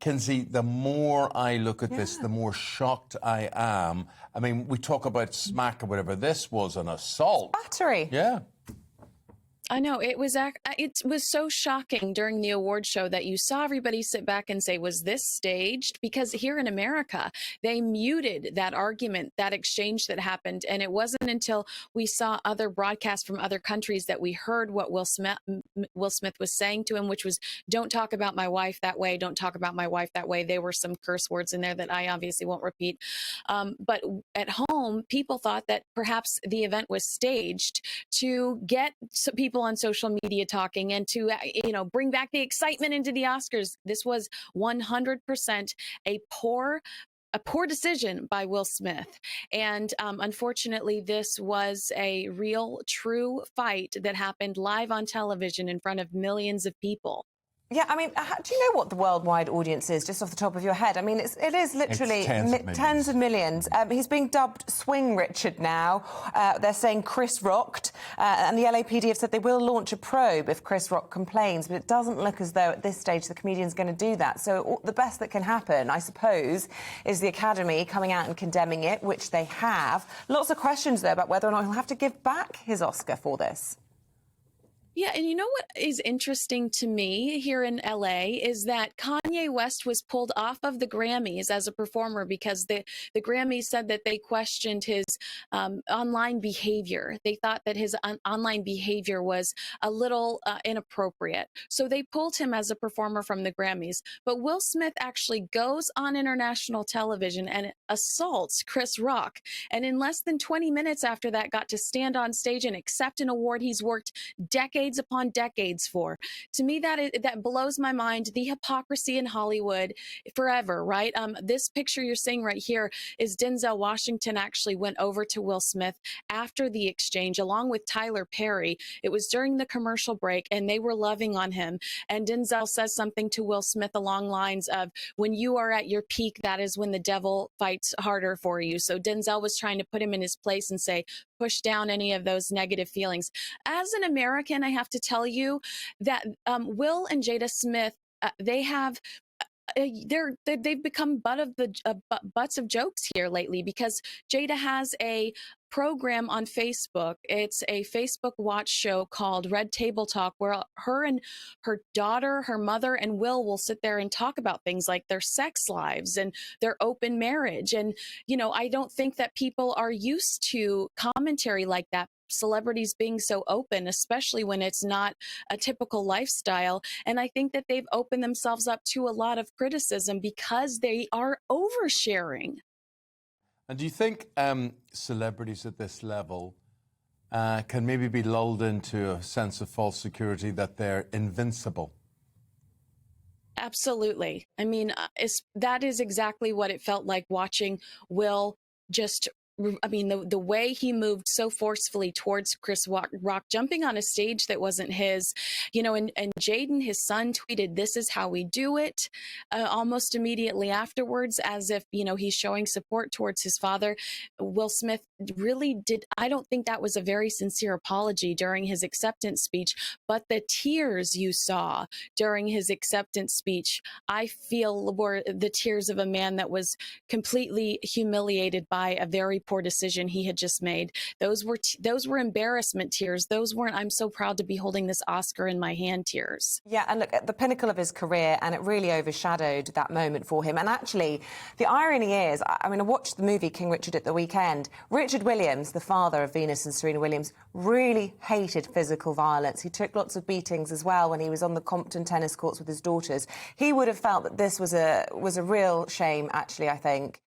Kinsey, the more I look at this, the more shocked I am. I mean, we talk about smack or whatever. This was an assault. Battery. Yeah. I know, it was so shocking during the award show that you saw everybody sit back and say, was this staged? Because here in America, they muted that argument, that exchange that happened. And it wasn't until we saw other broadcasts from other countries that we heard what Will Smith was saying to him, which was, don't talk about my wife that way. Don't talk about my wife that way. There were some curse words in there that I obviously won't repeat. But at home, people thought that perhaps the event was staged to get people on social media talking and to, bring back the excitement into the Oscars. This was 100% a poor decision by Will Smith. And unfortunately, this was a real, true fight that happened live on television in front of millions of people. Yeah, I mean, do you know what the worldwide audience is, just off the top of your head? I mean, it is literally tens of millions. He's being dubbed Swing Richard now. They're saying Chris rocked. And the LAPD have said they will launch a probe if Chris Rock complains, but it doesn't look as though at this stage the comedian's going to do that. So the best that can happen, I suppose, is the Academy coming out and condemning it, which they have. Lots of questions, though, about whether or not he'll have to give back his Oscar for this. Yeah, and you know what is interesting to me here in LA is that Kanye West was pulled off of the Grammys as a performer because the Grammys said that they questioned his online behavior. They thought that his online behavior was a little inappropriate. So they pulled him as a performer from the Grammys. But Will Smith actually goes on international television and assaults Chris Rock. And in less than 20 minutes after that, got to stand on stage and accept an award he's worked decades upon decades for. To me, that blows my mind. The hypocrisy in Hollywood forever, right? This picture you're seeing right here is Denzel Washington actually went over to Will Smith after the exchange, along with Tyler Perry. It was during the commercial break, and they were loving on him. And Denzel says something to Will Smith along lines of, when you are at your peak, that is when the devil fights harder for you. So Denzel was trying to put him in his place and say, push down any of those negative feelings. As an American, I have to tell you that Will and Jada Smith, they've become butts of jokes here lately because Jada has a program on Facebook. It's a Facebook watch show called Red Table Talk, where her and her daughter, her mother, and will sit there and talk about things like their sex lives and their open marriage. And, I don't think that people are used to commentary like that. Celebrities being so open, especially when it's not a typical lifestyle. And I think that they've opened themselves up to a lot of criticism because they are oversharing. And do you think celebrities at this level can maybe be lulled into a sense of false security that they're invincible? Absolutely. I mean, that is exactly what it felt like watching Will just... I mean, the way he moved so forcefully towards Chris Rock, jumping on a stage that wasn't his, and Jaden, his son, tweeted, "This is how we do it," almost immediately afterwards, as if, he's showing support towards his father. Will Smith really did. I don't think that was a very sincere apology during his acceptance speech, but the tears you saw during his acceptance speech, I feel were the tears of a man that was completely humiliated by a very poor decision he had just made. Those were embarrassment tears. Those weren't, I'm so proud to be holding this Oscar in my hand tears. Yeah, and look, at the pinnacle of his career, and it really overshadowed that moment for him. And actually, the irony is, I watched the movie King Richard at the weekend. Richard Williams, the father of Venus and Serena Williams, really hated physical violence. He took lots of beatings as well when he was on the Compton tennis courts with his daughters. He would have felt that this was a real shame, actually, I think.